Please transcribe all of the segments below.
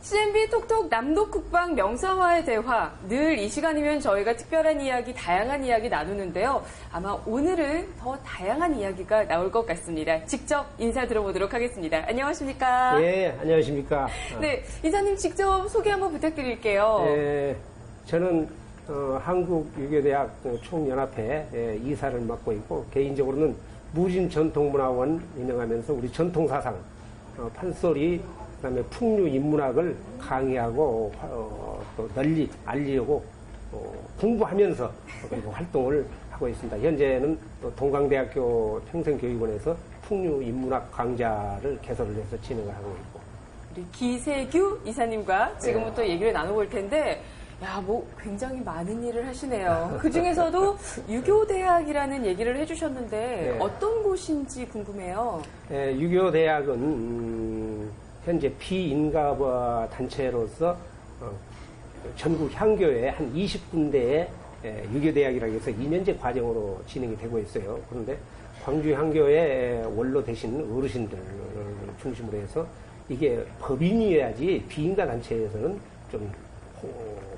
CNB 톡톡 남독국방 명사화의 대화. 늘 이 시간이면 저희가 특별한 이야기, 다양한 이야기 나누는데요. 아마 오늘은 더 다양한 이야기가 나올 것 같습니다. 직접 인사 들어보도록 하겠습니다. 안녕하십니까? 예, 안녕하십니까? 네, 이사님 직접 소개 한번 부탁드릴게요. 예, 저는 한국유교대학 총연합회 이사를 맡고 있고, 개인적으로는 무진전통문화원 운영하면서 우리 전통사상, 판소리, 그다음에 풍류 인문학을 강의하고 또 널리 알리려고 공부하면서 그리고 활동을 하고 있습니다. 현재는 또 동강대학교 평생교육원에서 풍류 인문학 강좌를 개설을 해서 진행을 하고 있고. 우리 기세규 이사님과 지금부터 얘기를 나눠볼 텐데, 굉장히 많은 일을 하시네요. 그 중에서도 유교대학이라는 얘기를 해주셨는데, 네. 어떤 곳인지 궁금해요. 예, 유교대학은 현재 비인가부 단체로서 전국 향교에 한 20군데의 유교대학이라고 해서 2년제 과정으로 진행이 되고 있어요. 그런데 광주 향교의 원로 되신 어르신들을 중심으로 해서 이게 법인이어야지 비인가 단체에서는 좀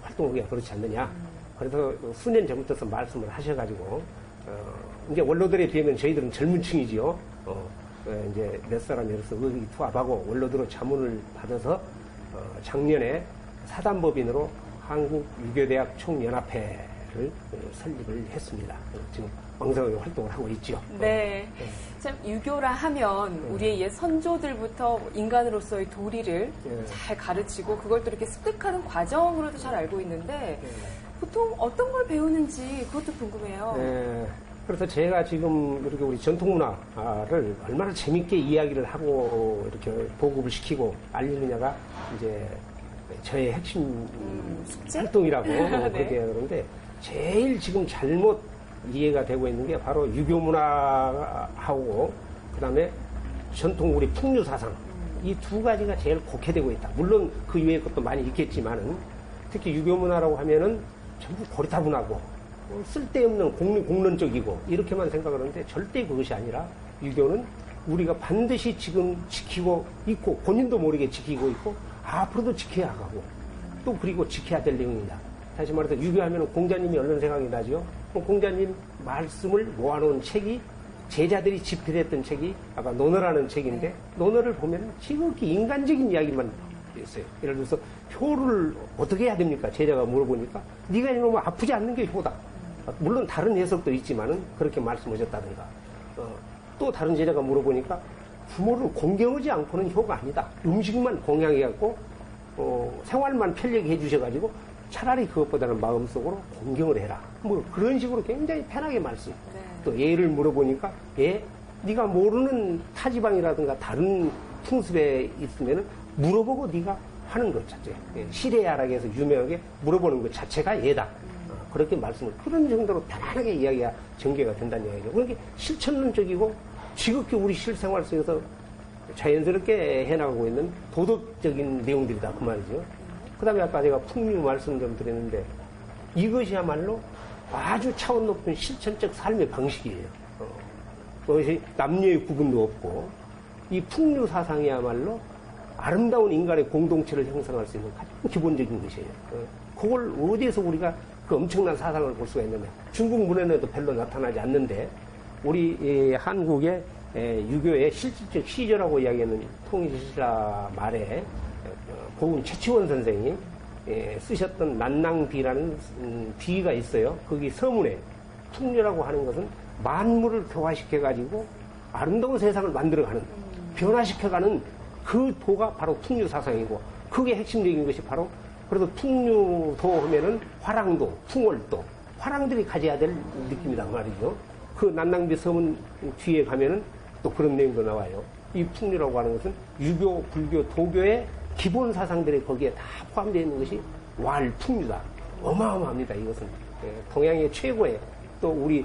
활동하기가 그렇지 않느냐. 그래서 수년 전부터 말씀을 하셔가지고 이제 원로들에 비하면 저희들은 젊은 층이지요. 이제 몇 사람이 여기서 의기투합하고 원로들로 자문을 받아서 작년에 사단법인으로 한국유교대학 총연합회를 설립을 했습니다. 지금 왕성하게 활동을 하고 있죠. 네. 참 유교라 하면 우리의 옛 선조들부터 인간으로서의 도리를 잘 가르치고 그걸 또 이렇게 습득하는 과정으로도 잘 알고 있는데 보통 어떤 걸 배우는지 그것도 궁금해요. 네. 그래서 제가 지금 이렇게 우리 전통문화를 얼마나 재밌게 이야기를 하고 이렇게 보급을 시키고 알리느냐가 이제 저의 핵심 활동이라고 그렇게 그러는데 제일 지금 잘못 이해가 되고 있는 게 바로 유교문화하고 그다음에 전통 우리 풍류사상 이 두 가지가 제일 곡해되고 있다. 물론 그 이외의 것도 많이 있겠지만은 특히 유교문화라고 하면은 전부 고리타분하고 쓸데없는 공론적이고 이렇게만 생각을 하는데 절대 그것이 아니라 유교는 우리가 반드시 지금 지키고 있고 본인도 모르게 지키고 있고 앞으로도 지켜야 하고 또 그리고 지켜야 될 내용이다. 다시 말해서 유교하면 공자님이 얼른 생각이 나죠. 공자님 말씀을 모아놓은 책이 제자들이 집필했던 책이 아까 논어라는 책인데 논어를 보면 지극히 인간적인 이야기만 있어요. 예를 들어서 효를 어떻게 해야 됩니까? 제자가 물어보니까 네가 이러면 아프지 않는 게 효다. 물론 다른 해석도 있지만은 그렇게 말씀하셨다든가 또 다른 제자가 물어보니까 부모를 공경하지 않고는 효가 아니다. 음식만 공양해갖고 생활만 편리하게 해주셔가지고 차라리 그것보다는 마음속으로 공경을 해라. 뭐 그런 식으로 굉장히 편하게 말씀. 네. 또 예를 물어보니까 네가 모르는 타지방이라든가 다른 풍습에 있으면은 물어보고 네가 하는 것 자체. 시대야락에서 유명하게 물어보는 것 자체가 예다. 그렇게 말씀을 그런 정도로 편안하게 이야기가 전개가 된다는 이야기죠. 그러니까 실천론적이고 지극히 우리 실생활 속에서 자연스럽게 해나가고 있는 도덕적인 내용들이다 그 말이죠. 그 다음에 아까 제가 풍류 말씀 좀 드렸는데 이것이야말로 아주 차원 높은 실천적 삶의 방식이에요. 그것이 남녀의 구분도 없고 이 풍류 사상이야말로 아름다운 인간의 공동체를 형성할 수 있는 가장 기본적인 것이에요. 그걸 어디에서 우리가 그 엄청난 사상을 볼 수가 있느냐. 중국 문헌에도 별로 나타나지 않는데 우리 한국의 유교의 실질적 시조라고 이야기하는 통일신라 말에 고은 최치원 선생이 쓰셨던 난낭비라는 비가 있어요. 거기 서문에 풍류라고 하는 것은 만물을 교화시켜가지고 아름다운 세상을 만들어가는 변화시켜가는 그 도가 바로 풍류사상이고 그게 핵심적인 것이 바로 그래서 풍류도 하면은 화랑도, 풍월도, 화랑들이 가져야 될 느낌이란 말이죠. 그 난낭비 서문 뒤에 가면은 또 그런 내용도 나와요. 이 풍류라고 하는 것은 유교, 불교, 도교의 기본 사상들이 거기에 다 포함되어 있는 것이 왈풍류다. 어마어마합니다. 이것은 동양의 최고의 또 우리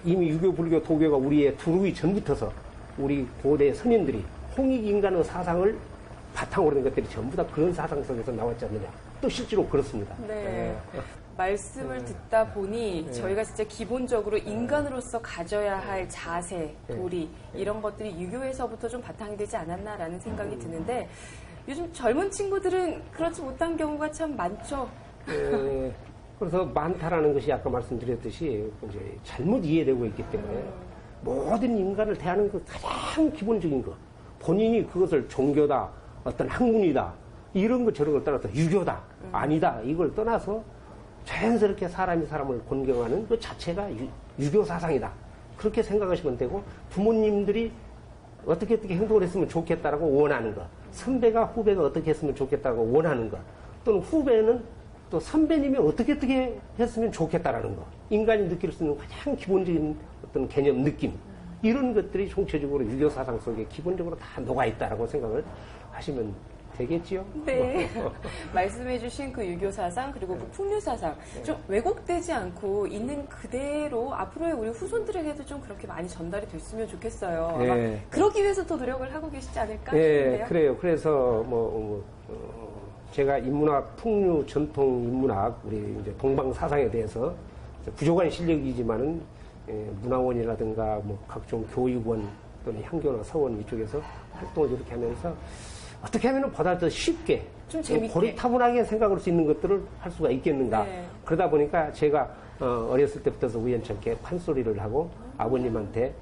이미 유교, 불교, 도교가 우리의 두르기 전부터서 우리 고대 선인들이 홍익인간의 사상을 바탕으로 된 것들이 전부 다 그런 사상 속에서 나왔지 않느냐. 또 실제로 그렇습니다. 네. 말씀을 듣다 보니 저희가 진짜 기본적으로 인간으로서 가져야 할 자세, 도리 이런 것들이 유교에서부터 좀 바탕이 되지 않았나라는 생각이 드는데 요즘 젊은 친구들은 그렇지 못한 경우가 참 많죠. 그래서 많다라는 것이 아까 말씀드렸듯이 이제 잘못 이해되고 있기 때문에 모든 인간을 대하는 그 가장 기본적인 것, 본인이 그것을 종교다, 어떤 학문이다, 이런 것 저런 걸 떠나서 유교다, 아니다, 이걸 떠나서 자연스럽게 사람이 사람을 존경하는 그 자체가 유교 사상이다. 그렇게 생각하시면 되고, 부모님들이 어떻게 행동을 했으면 좋겠다라고 원하는 것, 선배가 후배가 어떻게 했으면 좋겠다고 원하는 것, 또는 후배는 또 선배님이 어떻게 했으면 좋겠다라는 것, 인간이 느낄 수 있는 가장 기본적인 어떤 개념, 느낌, 이런 것들이 총체적으로 유교 사상 속에 기본적으로 다 녹아있다라고 생각을 하시면 되겠지요? 네. 말씀해주신 그 유교 사상, 그리고 그 풍류 사상, 좀 왜곡되지 않고 있는 그대로 앞으로의 우리 후손들에게도 좀 그렇게 많이 전달이 됐으면 좋겠어요. 아마 그러기 위해서 더 노력을 하고 계시지 않을까 싶은데요. 그래요. 그래서 제가 인문학, 풍류, 전통 인문학, 우리 이제 동방 사상에 대해서 부족한 실력이지만은 문화원이라든가 뭐 각종 교육원 또는 향교나 서원 이쪽에서 활동을 이렇게 하면서 어떻게 하면 보다 더 쉽게, 좀 재밌게, 고리타분하게 생각할 수 있는 것들을 할 수가 있겠는가. 네. 그러다 보니까 제가 어렸을 때부터 우연찮게 판소리를 하고 아버님한테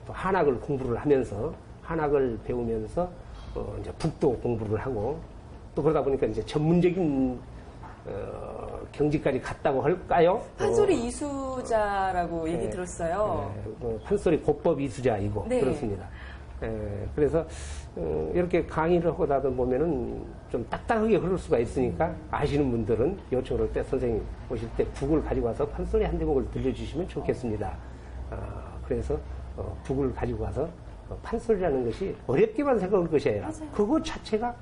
또 한학을 공부를 하면서 한학을 배우면서 이제 북도 공부를 하고 또 그러다 보니까 이제 전문적인 경지까지 갔다고 할까요? 판소리 이수자라고 얘기 들었어요. 판소리 고법 이수자이고 네. 그렇습니다. 그래서 이렇게 강의를 하다 보면은 좀 딱딱하게 흐를 수가 있으니까 아시는 분들은 요청을 할 때 선생님 오실 때 북을 가지고 와서 판소리 한 대목을 들려주시면 좋겠습니다. 그래서 북을 가지고 와서 판소리라는 것이 어렵게만 생각할 것이 아니라 맞아요. 그것 자체가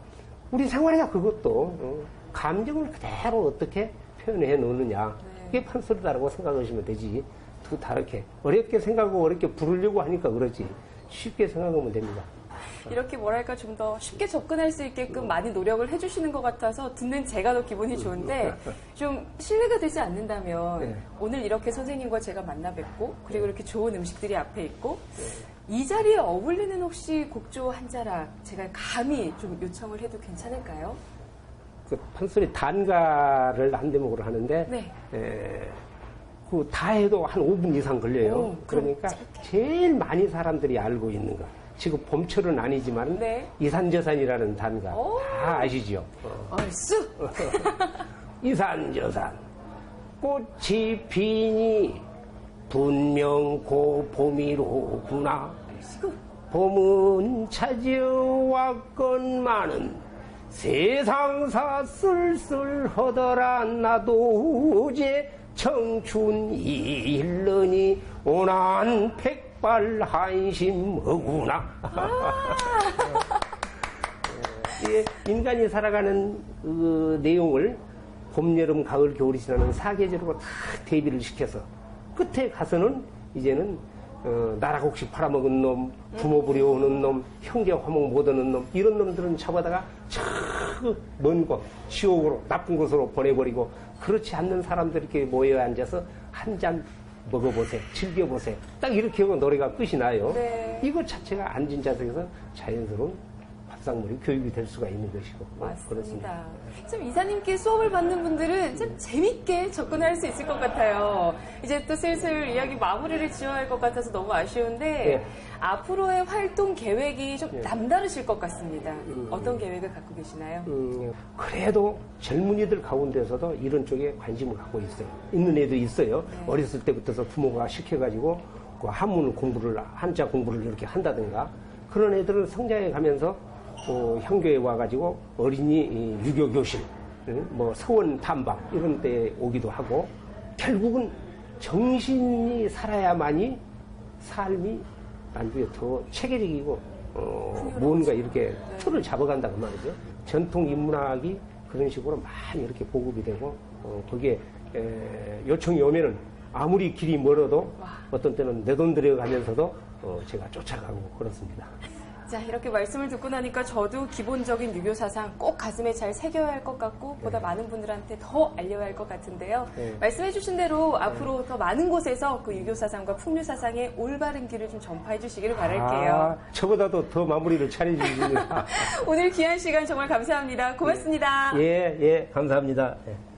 우리 생활이야. 그것도 감정을 그대로 어떻게 표현해 놓느냐, 그게 판소리다라고 생각하시면 되지. 또 다르게 어렵게 생각하고 어렵게 부르려고 하니까 그러지 쉽게 생각하면 됩니다. 이렇게 뭐랄까 좀 더 쉽게 접근할 수 있게끔 많이 노력을 해주시는 것 같아서 듣는 제가 더 기분이 좋은데 좀 실례가 되지 않는다면 오늘 이렇게 선생님과 제가 만나 뵙고 그리고 이렇게 좋은 음식들이 앞에 있고 이 자리에 어울리는 혹시 곡조 한 자락 제가 감히 좀 요청을 해도 괜찮을까요? 그 판소리 단가를 한 대목으로 하는데 그 다 해도 한 5분 이상 걸려요. 그러니까 제일 많이 사람들이 알고 있는 거. 지금 봄철은 아니지만 이산저산이라는 단가 다 아시죠? 얼쑤! 이산저산 꽃이 피니 분명 고 봄이로구나. 봄은 찾아왔건만은 세상사 쓸쓸하더라. 나도 어제 청춘이 일러니 오난 백발 한심하구나. 인간이 살아가는 그 내용을 봄, 여름, 가을, 겨울이 지나는 4계절로 다 대비를 시켜서 끝에 가서는 이제는 나라곡식 팔아먹은 놈, 부모 부려오는 놈, 형제 화목 못하는 놈, 이런 놈들은 잡아다가 저 먼 곳, 지옥으로, 나쁜 곳으로 보내버리고, 그렇지 않는 사람들이 이렇게 모여 앉아서 한 잔 먹어보세요. 즐겨보세요. 딱 이렇게 하고 노래가 끝이 나요. 이것 자체가 앉은 자세에서 자연스러운 밥상머리 교육이 될 수가 있는 것이고. 맞습니다. 그렇습니다. 참 이사님께 수업을 받는 분들은 참 재밌게 접근할 수 있을 것 같아요. 이제 또 슬슬 이야기 마무리를 지어야 할 것 같아서 너무 아쉬운데 앞으로의 활동 계획이 좀 남다르실 것 같습니다. 어떤 계획을 갖고 계시나요? 그래도 젊은이들 가운데서도 이런 쪽에 관심을 갖고 있어요. 있는 애도 있어요. 어렸을 때부터 부모가 시켜가지고 그 한자 공부를 이렇게 한다든가 그런 애들을 성장해 가면서 향교에 와가지고 어린이 유교 교실, 뭐 서원 탐방 이런 데 오기도 하고 결국은 정신이 살아야만이 삶이 나중에 더 체계적이고 뭔가 이렇게 틀을 잡아간다고 말이죠. 전통 인문학이 그런 식으로 많이 이렇게 보급이 되고 거기에 요청이 오면은 아무리 길이 멀어도 어떤 때는 내 돈 들여가면서도 제가 쫓아가고 그렇습니다. 자, 이렇게 말씀을 듣고 나니까 저도 기본적인 유교 사상 꼭 가슴에 잘 새겨야 할 것 같고 보다 많은 분들한테 더 알려야 할 것 같은데요. 말씀해 주신 대로 앞으로 더 많은 곳에서 그 유교 사상과 풍류 사상의 올바른 길을 좀 전파해 주시기를 바랄게요. 저보다도 더 마무리를 잘해주십니다. 오늘 귀한 시간 정말 감사합니다. 고맙습니다. 예, 감사합니다. 예.